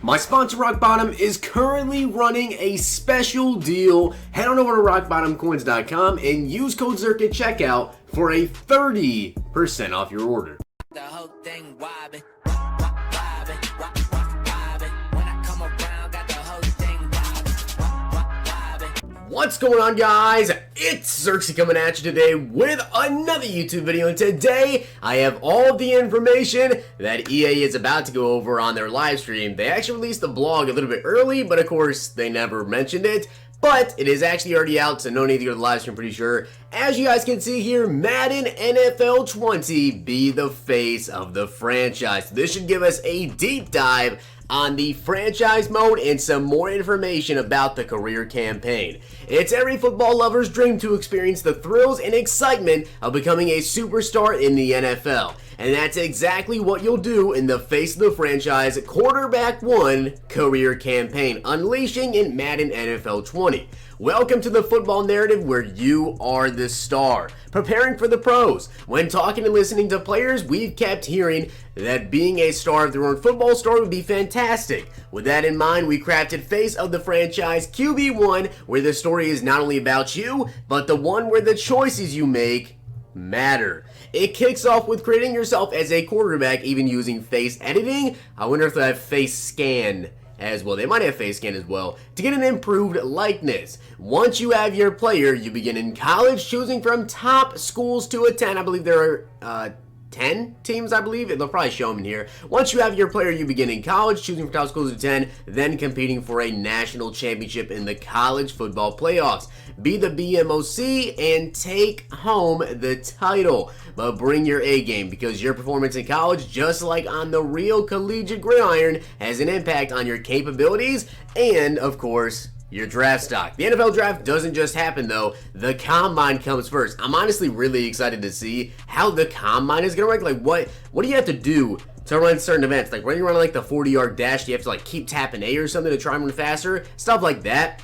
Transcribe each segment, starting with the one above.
My sponsor Rock Bottom is currently running a special deal. Head on over to rockbottomcoins.com and use code ZERK at checkout for a 30% off your order. The whole thing wobbin', wobbin'. When I come around, got the whole thing wobbin'. What's going on, guys? It's Xerxes coming at you today with another YouTube video, and today I have all of the information that EA is about to go over on their live stream. They actually released the blog a little bit early, but of course they never mentioned it. But it is actually already out, so no need to go to the live stream, pretty sure. As you guys can see here, Madden NFL 20 be the face of the franchise. This should give us a deep dive on the franchise mode and some more information about the career campaign. It's every football lover's dream to experience the thrills and excitement of becoming a superstar in the NFL. And that's exactly what you'll do in the Face of the Franchise Quarterback 1 career campaign, unleashing in Madden NFL 20. Welcome to the football narrative where you are the star, preparing for the pros. When talking and listening to players, we've kept hearing that being a star of their own football story would be fantastic. With that in mind, we crafted Face of the Franchise QB1, where the story is not only about you, but the one where the choices you make matter. It kicks off with creating yourself as a quarterback, even using face editing. I wonder if they have face scan as well. They might have face scan as well to get an improved likeness. Once you have your player, you begin in college, choosing from top schools to attend. I believe there are 10 teams, I believe. They'll probably show them in here. Once you have your player, you begin in college, choosing from top schools to attend, then competing for a national championship in the college football playoffs. Be the BMOC and take home the title. But bring your A game, because your performance in college, just like on the real collegiate gridiron, has an impact on your capabilities and, of course, your draft stock. The NFL draft doesn't just happen though. The combine comes first. I'm honestly really excited to see how the combine is gonna work. Like what do you have to do to run certain events? Like when you run like the 40-yard dash, do you have to like keep tapping A or something to try and run faster? Stuff like that.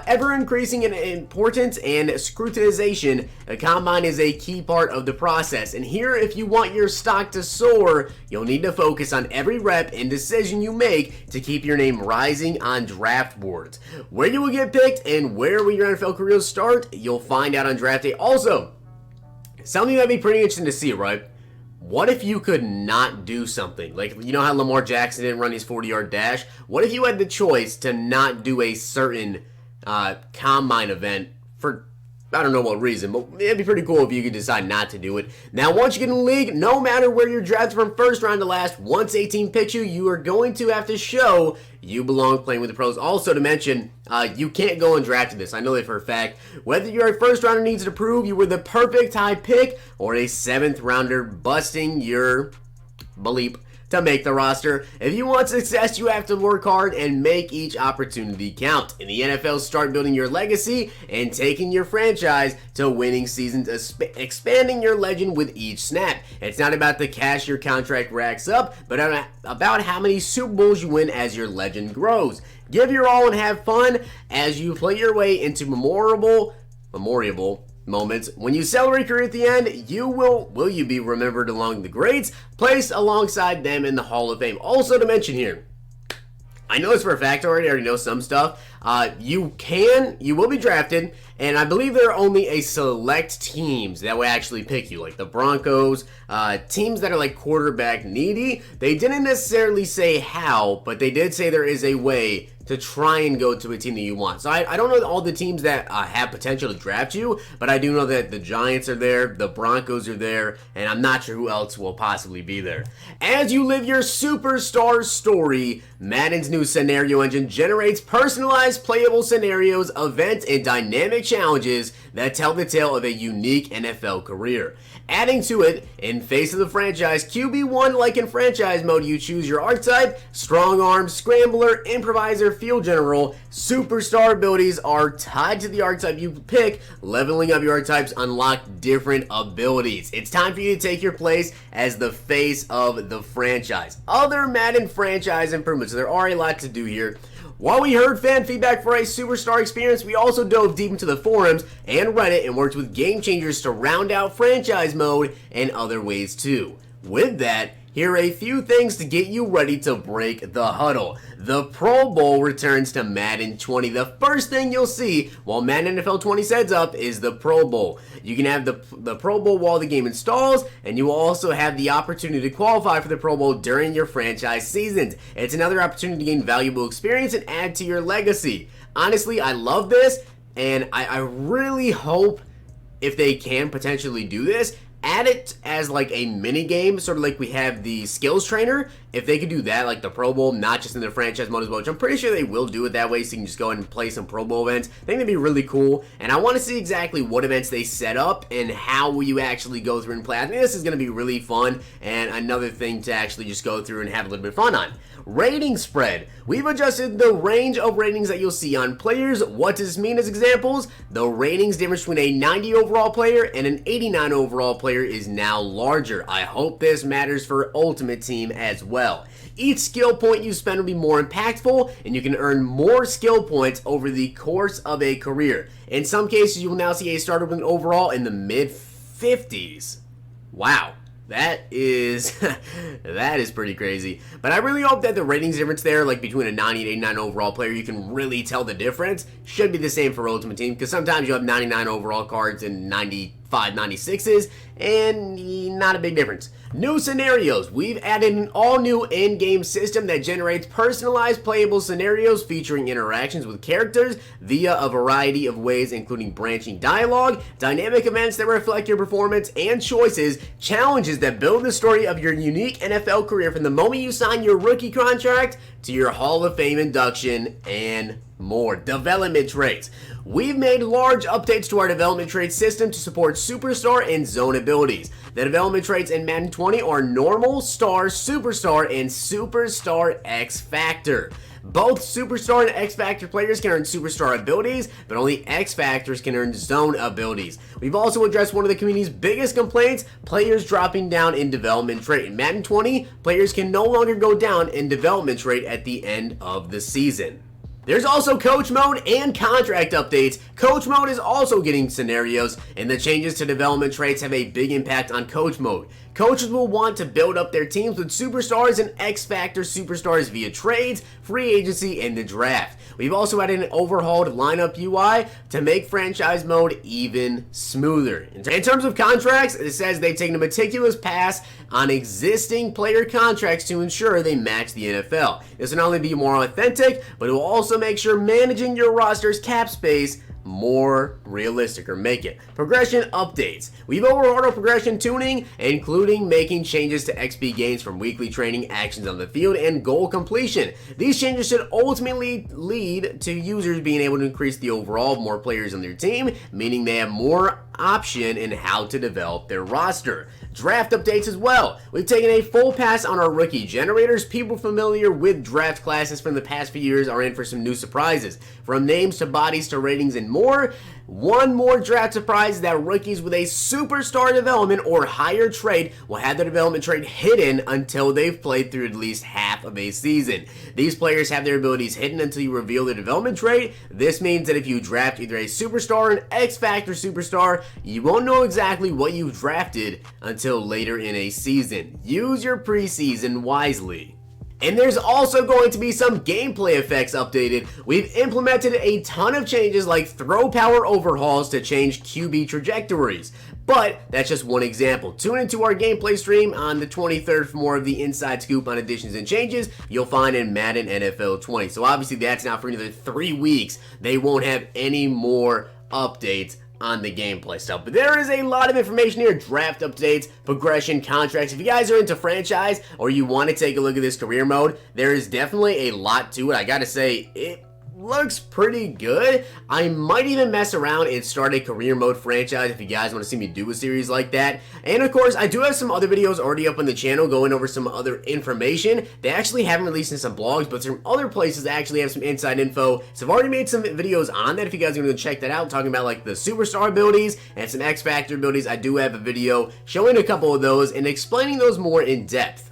Ever increasing in importance and scrutinization, a combine is a key part of the process. And here, if you want your stock to soar, you'll need to focus on every rep and decision you make to keep your name rising on draft boards. Where you will get picked and where will your NFL career start, you'll find out on draft day. Also, something that'd be pretty interesting to see, right? What if you could not do something? Like, you know how Lamar Jackson didn't run his 40-yard dash? What if you had the choice to not do a certain combine event for I don't know what reason, but it'd be pretty cool if you could decide not to do it. Now, once you get in the league, no matter where you're drafted from first round to last, once 18 picks you, you are going to have to show you belong playing with the pros. Also to mention, you can't go undrafted this. I know that for a fact. Whether you're a first rounder needs to prove you were the perfect high pick or a 7th rounder busting your bleep to make the roster. If you want success, you have to work hard and make each opportunity count. In the NFL, start building your legacy and taking your franchise to winning seasons, expanding your legend with each snap. It's not about the cash your contract racks up, but about how many Super Bowls you win as your legend grows. Give your all and have fun as you play your way into memorable moments. When you celebrate your career at the end, will you be remembered along the greats, placed alongside them in the Hall of Fame. Also to mention here, I know this for a fact already, I already know some stuff. You will be drafted, and I believe there are only a select teams that will actually pick you, like the Broncos, teams that are like quarterback needy. They didn't necessarily say how, but they did say there is a way to try and go to a team that you want. So I don't know all the teams that have potential to draft you, but I do know that the Giants are there, the Broncos are there, and I'm not sure who else will possibly be there. As you live your superstar story, Madden's new scenario engine generates personalized playable scenarios, events, and dynamic challenges that tell the tale of a unique NFL career. Adding to it, in Face of the Franchise QB1, like in franchise mode, you choose your archetype, strong arm, scrambler, improviser, field general. Superstar abilities are tied to the archetype you pick. Leveling up your archetypes unlock different abilities. It's time for you to take your place as the face of the franchise. Other Madden franchise improvements. So there are a lot to do here. While we heard fan feedback for a superstar experience, we also dove deep into the forums and Reddit and worked with game changers to round out franchise mode and other ways too. With that, Here are a few things to get you ready to break the huddle. The Pro Bowl returns to Madden 20. The first thing you'll see while Madden NFL 20 sets up is the Pro Bowl. You can have the Pro Bowl while the game installs, and you will also have the opportunity to qualify for the Pro Bowl during your franchise seasons. It's another opportunity to gain valuable experience and add to your legacy. Honestly, I love this, and I really hope if they can potentially do this, add it as like a mini game, sort of like we have the skills trainer. If they could do that, like the Pro Bowl, not just in the franchise mode as well, which I'm pretty sure they will do it that way, so you can just go ahead and play some Pro Bowl events. I think that'd be really cool, and I want to see exactly what events they set up and how will you actually go through and play. I think this is going to be really fun and another thing to actually just go through and have a little bit of fun on. Rating spread. We've adjusted the range of ratings that you'll see on players. What does this mean as examples? The ratings difference between a 90 overall player and an 89 overall player is now larger. I hope this matters for Ultimate Team as well. Each skill point you spend will be more impactful, and you can earn more skill points over the course of a career. In some cases, you will now see a starter with an overall in the mid-50s. Wow. That is pretty crazy. But I really hope that the ratings difference there, like between a 90 and 89 overall player, you can really tell the difference. Should be the same for Ultimate Team, because sometimes you have 99 overall cards and 95, 96s, and not a big difference. New scenarios. We've added an all-new in-game system that generates personalized playable scenarios featuring interactions with characters via a variety of ways, including branching dialogue, dynamic events that reflect your performance and choices, challenges that build the story of your unique NFL career from the moment you sign your rookie contract to your Hall of Fame induction, and more. Development traits. We've made large updates to our development traits system to support superstar and zone abilities. The development traits in Madden 20 are normal, star, superstar, and superstar X Factor. Both superstar and X Factor players can earn superstar abilities, but only X Factors can earn zone abilities. We've also addressed one of the community's biggest complaints, players dropping down in development trait. In Madden 20, players can no longer go down in development trait at the end of the season. There's also Coach Mode and contract updates. Coach Mode is also getting scenarios, and the changes to development traits have a big impact on Coach Mode. Coaches will want to build up their teams with superstars and X-Factor superstars via trades, free agency, and the draft. We've also added an overhauled lineup UI to make franchise mode even smoother. In terms of contracts, it says they've taken a meticulous pass on existing player contracts to ensure they match the NFL. This will not only be more authentic, but it will also make sure managing your roster's cap space more realistic, or make it. Progression updates. We've overhauled our progression tuning, including making changes to XP gains from weekly training, actions on the field, and goal completion. These changes should ultimately lead to users being able to increase the overall of more players on their team, meaning they have more option in how to develop their roster. Draft updates as well. We've taken a full pass on our rookie generators. People familiar with draft classes from the past few years are in for some new surprises. From names to bodies to ratings and more. One more draft surprise is that rookies with a superstar development or higher trait will have their development trait hidden until they've played through at least half of a season. These players have their abilities hidden until you reveal their development trait. This means that if you draft either a superstar or an X-Factor superstar, you won't know exactly what you've drafted until later in a season. Use your preseason wisely. And there's also going to be some gameplay effects updated. We've implemented a ton of changes like throw power overhauls to change QB trajectories. But that's just one example. Tune into our gameplay stream on the 23rd for more of the inside scoop on additions and changes you'll find in Madden NFL 20. So obviously that's now for another 3 weeks. They won't have any more updates on the gameplay stuff. But there is a lot of information here. Draft updates, progression, contracts. If you guys are into franchise or you want to take a look at this career mode, there is definitely a lot to it. I gotta say, it looks pretty good. I might even mess around and start a career mode franchise if you guys want to see me do a series like that. And of course, I do have some other videos already up on the channel going over some other information. They actually haven't released in some blogs, but some other places actually have some inside info. So I've already made some videos on that if you guys are going to check that out, talking about like the superstar abilities and some X Factor abilities. I do have a video showing a couple of those and explaining those more in depth.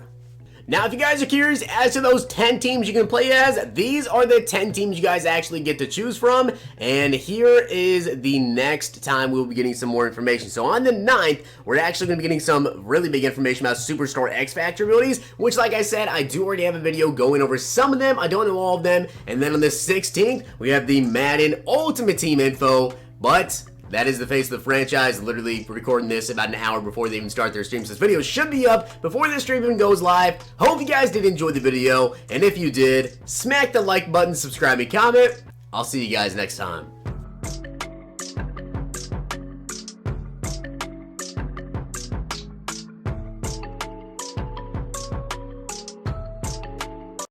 Now, if you guys are curious as to those 10 teams you can play as, these are the 10 teams you guys actually get to choose from. And here is the next time we'll be getting some more information. So on the 9th, we're actually going to be getting some really big information about Superstar X Factor abilities, which, like I said, I do already have a video going over some of them. I don't know all of them. And then on the 16th, we have the Madden Ultimate Team info, but that is the face of the franchise. Literally recording this about an hour before they even start their stream. So this video should be up before this stream even goes live. Hope you guys did enjoy the video. And if you did, smack the like button, subscribe, and comment. I'll see you guys next time.